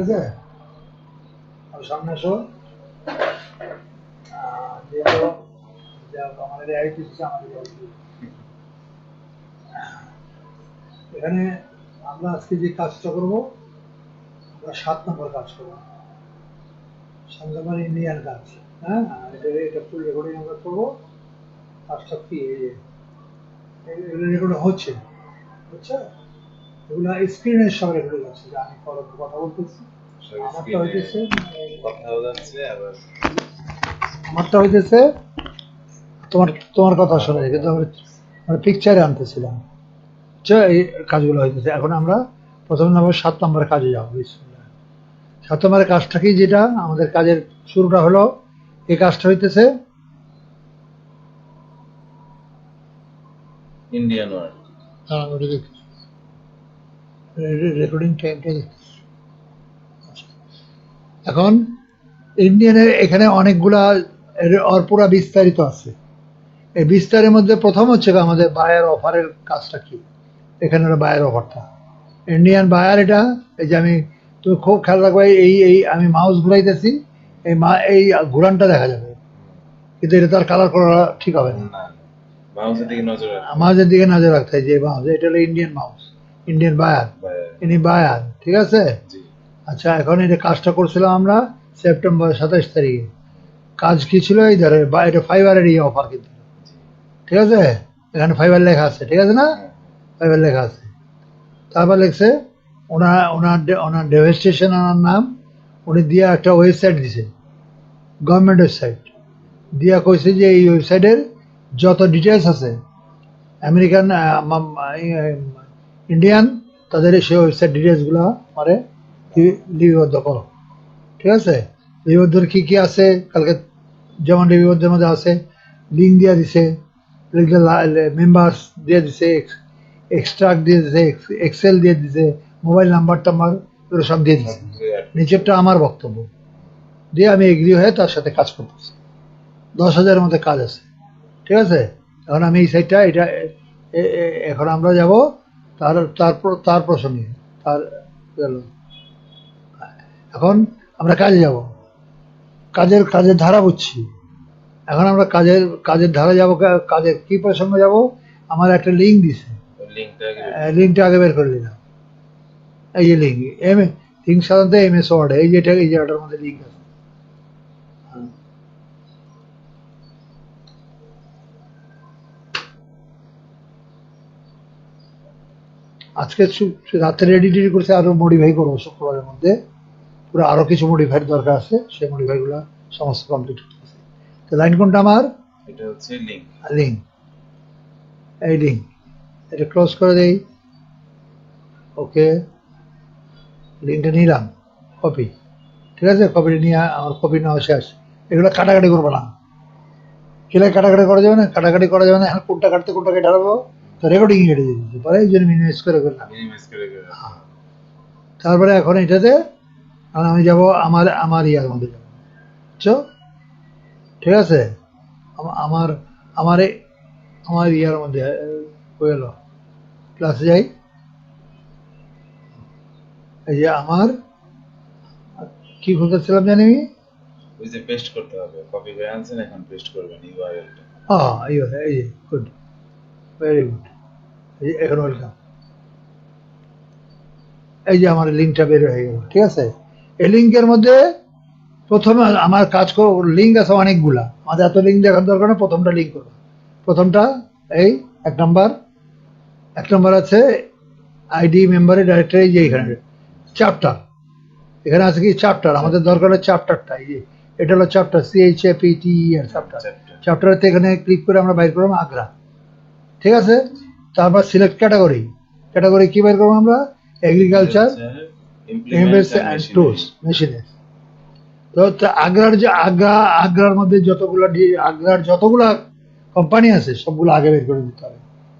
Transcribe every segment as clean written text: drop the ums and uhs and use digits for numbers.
আছে আর সামনে আসো যেহেতু আমাদের আইটি আমাদের এখানে আমরা আজকে যে কাজটা করবো আমরা 7 নম্বর কাজ করবো 7 নম্বর ইন্ডিয়ান কাজ। হ্যাঁ, এটা ফুল রেকর্ডিং আমরা করবো। কাজটা কি এগুলো রেকর্ড হচ্ছে বুঝছো, এগুলো স্ক্রিনের সব রেকর্ডিং আছে যে আমি কথা বলতেছি। আমারটা হইতেছে তোমার তোমার কথা শোনা যায়, কিন্তু আমরা পিকচারে আনতেছিলাম। এই কাজগুলো হইতেছে। এখন আমরা প্রথম নম্বর 7 নম্বরের কাজে যাবো। 7 নম্বরের কাজটা কি, যেটা আমাদের কাজের শুরুটা হলো, এই কাজটা হইতেছে ইন্ডিয়ান ওয়ার্ড। হ্যাঁ, ওটা দেখছি রেকর্ডিং টাইমটা দেখছি। এখন ইন্ডিয়ানের এখানে অনেকগুলা পুরা বিস্তারিত আছে। এই বিস্তারের মধ্যে প্রথম হচ্ছে আমাদের বায়ার অফারের কাজটা কি। এখানে বায়ার অফারটা ইন্ডিয়ান বায়ার, এটা এই যে আমি, তুমি খুব খেয়াল রাখবে, এই আমি মাউস ঘুরাইতেছি, এই ঘুরানটা দেখা যাবে, কিন্তু এটা তার কালার করা ঠিক হবে না। মাউসের দিকে নজর রাখতে হয়, যে মাউস এটা হলো ইন্ডিয়ান মাউস, ইন্ডিয়ান বায়ার, ইনি বায়ার, ঠিক আছে। আচ্ছা, এখন এটা কাজটা করছিলাম আমরা সেপ্টেম্বর 27 তারিখে। কাজ কি ছিল, এই ধরে এটা ফাইবারের অফার, কিন্তু ঠিক আছে, এখানে ফাইবার লেখা আছে, ঠিক আছে না, ফাইবার লেখা আছে। তারপর লিখছে ওনার ডেভেস্টেশন, ওনার নাম উনি দিয়া একটা ওয়েবসাইট দিছে, গভর্নমেন্ট ওয়েবসাইট দিয়া কইছে যে এই ওয়েবসাইটের যত ডিটেলস আছে আমেরিকান ইন্ডিয়ান, তাদের সেই ওয়েবসাইট ডিটেলসগুলো আমারে লিপিবদ্ধ করো, ঠিক আছে। লিপিবদ্ধের কী কী আছে কালকে, যেমন লিপিবদ্ধের মধ্যে আছে লিঙ্ক দিয়ে দিছে, মেম্বার্স দিয়ে দিছে, এক্সট্রাক্ট দিয়ে দিছে, এক্সেল দিয়ে দিছে, মোবাইল নাম্বার টাম্বার এগুলো সব দিয়ে দিছে। নিচেরটা আমার বক্তব্য দিয়ে আমি এগ্রি হয়ে তার সাথে কাজ করতেছি। 10,000-এর মধ্যে কাজ আছে, ঠিক আছে। এখন আমি এই সাইডটা এটা এখন আমরা যাব তার প্রসঙ্গে, তার এখন আমরা কাজে যাব, কাজের ধারা বুঝছি। এখন আমরা কাজের ধারা যাব, কাজের কি প্রসঙ্গে যাব। আমার একটা লিঙ্ক দিছে, লিঙ্কটা আগে বের করে নিলাম। এই যে লিঙ্ক, লিঙ্ক সাধারণত MS ওয়ার্ডে, এই জায়গাটার মধ্যে লিঙ্ক আছে। আজকে রাত্রে রেডি করছে, আরো মডিফাই করবো শুক্রবারের মধ্যে, পুরো আরো কিছু মডিফাইয়ের দরকার আছে, সেই মডিফাইগুলো সমস্ত কমপ্লিট করতেছে। তো লাইন কোনটা আমার, এটা হচ্ছে লিঙ্ক, এই লিঙ্ক, এটা ক্লোজ করে দেই। ওকে, লিঙ্কটা নিলাম, কপি, ঠিক আছে। কপিটা নিয়ে আমার কপি নেওয়া শেষ। এগুলো কাটাকাটি করবো না, কেলে কাটাকাটি করা যাবে না, কাটাকাটি করা যাবে না। এখন কোনটা কাটতে কোনটা কেটে ঢালবো, তো রেকর্ডিং কেটে দিতে পারে, এই জন্য মিনিমাইজ করে করলাম। তারপরে এখন এটাতে আমি যাব আমার ইয়ার মধ্যে যাবো, বুঝছো, ঠিক আছে। আমার আমার আমার ইয়ার মধ্যে হয়ে গেল, ক্লাসে যাই। এই যে আমার কি করতেছিলাম জানি, ওই যে পেস্ট করতে হবে, কপি করে আনছেন, এখন পেস্ট করবেন ইউআরএলটা। হ্যাঁ, এই যে গুড, ভেরি গুড। এখন ওয়েলকাম। এই যে আমার লিঙ্কটা বের হয়ে গেল, ঠিক আছে। এই লিঙ্কের মধ্যে প্রথমে আমার কাজ লিঙ্ক আছে অনেকগুলা, আমাদের এত লিঙ্ক দেখার দরকার না। প্রথমটা লিঙ্ক করবো, প্রথমটা এই 1 নম্বর আছে আইডি মেম্বারের ডাইরেক্টরি, যে এখানে চ্যাপ্টার, এখানে আছে কি চ্যাপ্টার, আমাদের দরকার হলো চ্যাপ্টারটা। এই যে এটা হলো চ্যাপ্টার, CHAPTER চ্যাপ্টার। চ্যাপ্টারতে এখানে ক্লিক করে আমরা বাইর করলাম আগ্রা, ঠিক আছে। তারপর সিলেক্ট ক্যাটাগরি কি বাইর করবো আমরা, agriculture implements and tools machinery. তো আগ্রার মধ্যে যতগুলা কোম্পানি আছে সবগুলো আগে বের করে দিতে হবে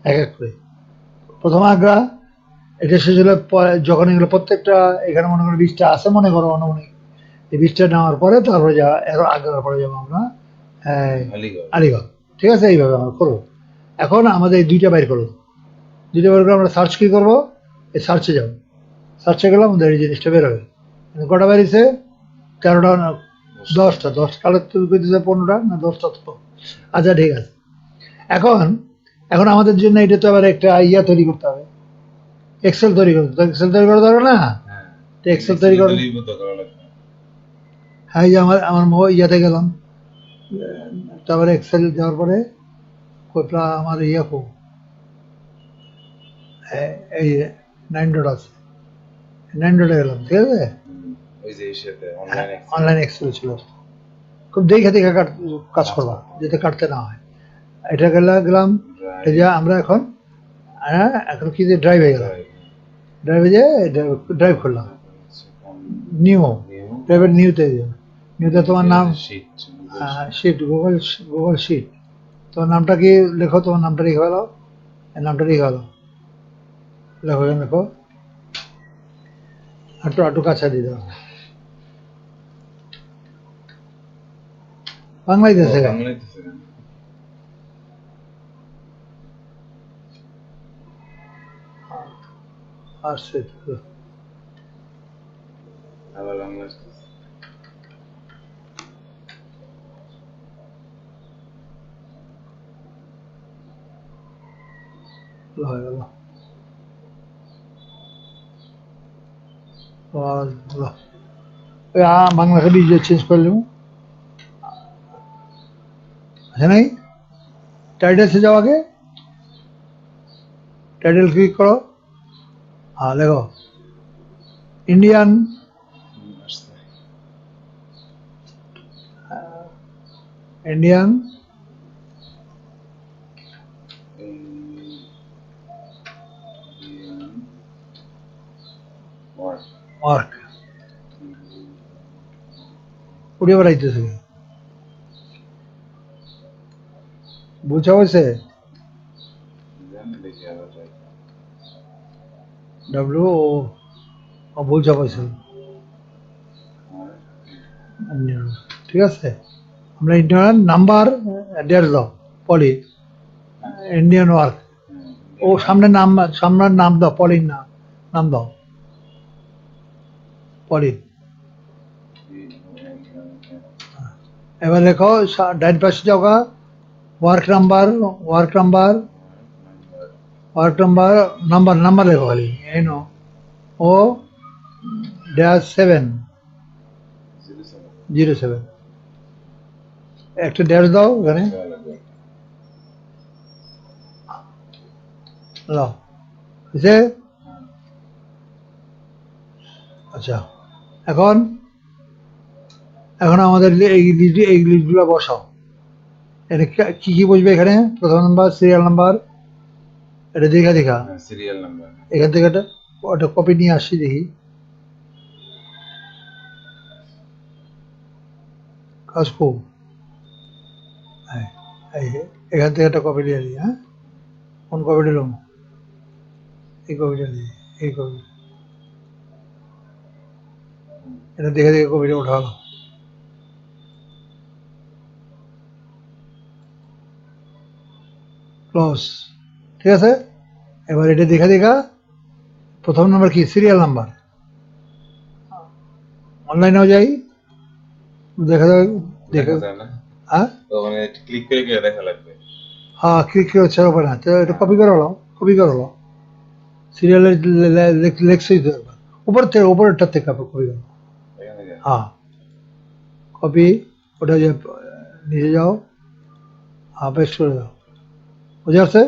এক এক করে। প্রথম আগ্রা, এটা শেষ হলে যখন এগুলো প্রত্যেকটা, এখানে মনে করো 20টা আছে মনে করো অনুমানিক, এই 20টা নেওয়ার পরে তারপরে আগ্রার পরে যাবো আমরা আলিগড়, ঠিক আছে। এইভাবে আমরা করবো। এখন আমাদের এই দুইটা বাইর করবো, আমরা সার্চ কি করবো, এই সার্চে যাবো, সার্চে গেলাম আমাদের এই জিনিসটা বের হবে, কটা বেরিয়েছে? 13টা না 10টা, 10 কালের তৈরি করতেছে 15টা না 10টা তো। আচ্ছা ঠিক আছে। এখন এখন আমাদের জন্য এটা তো আবার একটা ইয়া তৈরি করতে হবে, এক্সেল তৈরি করতে হবে। এক্সেল তৈরি করা দরকার না? হ্যাঁ তো এক্সেল তৈরি করে, লিপিবদ্ধ করা লাগবে। হ্যাঁ এই যে আমার আমার ইয়াতে গেলাম, তারপরে এক্সেল যাওয়ার পরে কোথা আমার ইয়া খুব এই 9 ডট আছে, 9 ডটে গেলাম, ঠিক আছে। ওই যে সাথে অনলাইন অনলাইন এক্সেল ছিল, খুব দেখে দেখে কাজ করবা যাতে কাটতে না হয়। এটা গেলাম, এই যে আমরা এখন এখন কি যে ড্রাইভে গেলাম, ড্রাইভে যে ড্রাইভ করলাম, নিউ ড্রাইভের নিউতে, নিউতে তোমার নাম শিট, গুগল শিট। তোমার নামটা কি লেখো, তোমার নামটা লিখে ফেলো, নামটা লিখে ফেলো, লেখো লেখো, একটু কাছা দিয়ে দাও, বাংলাই দেশে আসছে আবার বাংলা হয়ে গেল। বাংলা খালি চেঞ্জ করলাম, আছে নাই? টাইটেলসে যাও আগে, টাইটেল ক্লিক করো, হ্যাঁ লেখো ইন্ডিয়ান, ইন্ডিয়ান ওয়ার্ক, উড়ে বেড়াইতেছে, বুঝা হয়েছে? ডাব্লিউ ও বুঝা হয়েছে, ঠিক আছে। আমরা ইন্ডিয়ান নাম্বার অ্যাড্রেস দাও, পলি ইন্ডিয়ান ওয়ার্ক, ও সামনের নাম দাও, পলির নাম দাও, পলি। এবার দেখো ডাইন পাশে যাওয়া, work number, work number, work number, number লেখো খালি, এই নো ও -707, একটা ড্যাশ দাও এখানে, বুঝছে? আচ্ছা এখন এখন আমাদের এই লিস্টগুলো বসাও। এটা কি কি বসবে এখানে? প্রথম নাম্বার, সিরিয়াল নাম্বার, এটা দেখা সিরিয়াল নাম্বার, এখান থেকে ওটা কপি নিয়ে আসছি, দেখি কাজ খুব, এখান থেকে একটা কপি নিয়ে নিই। হ্যাঁ, কোন কপিটা নেব? এই কপিটা নিই, এই কপি, এটা দেখে দেখে কপিটা উঠালো, ক্লোজ, ঠিক আছে। এবার এটা দেখা প্রথম নাম্বার কি? সিরিয়াল নাম্বার, অনলাইনেও যাই, দেখা যাবে, দেখা যায় না, হ্যাঁ ওখানে ক্লিক করে দেখা লাগবে। হ্যাঁ, ক্লিক করে হচ্ছে হবে না, তো এটা কপি করে নাও, কপি করে নাও, সিরিয়ালের লেখছই তো, উপরেরটার থেকে কপি করো, হ্যাঁ কপি, ওটা যে নিচে যাও, হ্যাঁ পেস্ট করে দাও, বুঝে আসছে?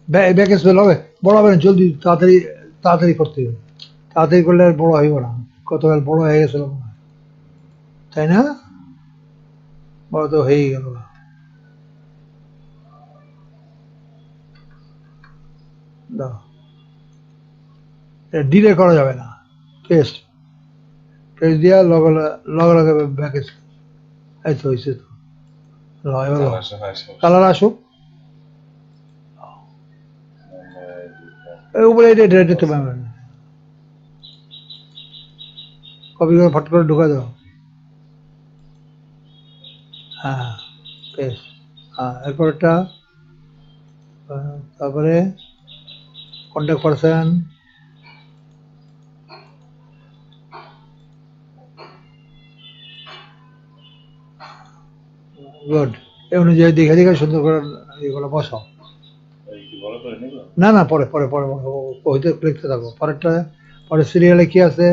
ব্যাক স্পেল হবে, বড় হবে না, জলদি তাড়াতাড়ি তাড়াতাড়ি করতে হবে, তাড়াতাড়ি করলে আর বড় হইব না, কতকাল বড় হয়ে গেছিল মনে হয়, তাই না? বড় তো হয়েই গেল, দাও, ডিলে করা যাবে না, পেস্ট দিয়া লগে লগে ব্যাক স্পেল, এই তো হয়েছে তো, কালার আসুক, উপরে এটা কপি করে ফট করে ঢুকা দাও, হ্যাঁ পেস্ট, হ্যাঁ এরপরটা, তারপরে কন্ট্যাক্ট পারসন, গুড। এই অনুযায়ী দেখে দেখে সুন্দর করে এগুলো বসাও। একটু বড় করে নিব। না না, পরে পরে পরে হইতে লিখতে থাকো। পরেরটা, পরে সিরিয়ালে কি আছে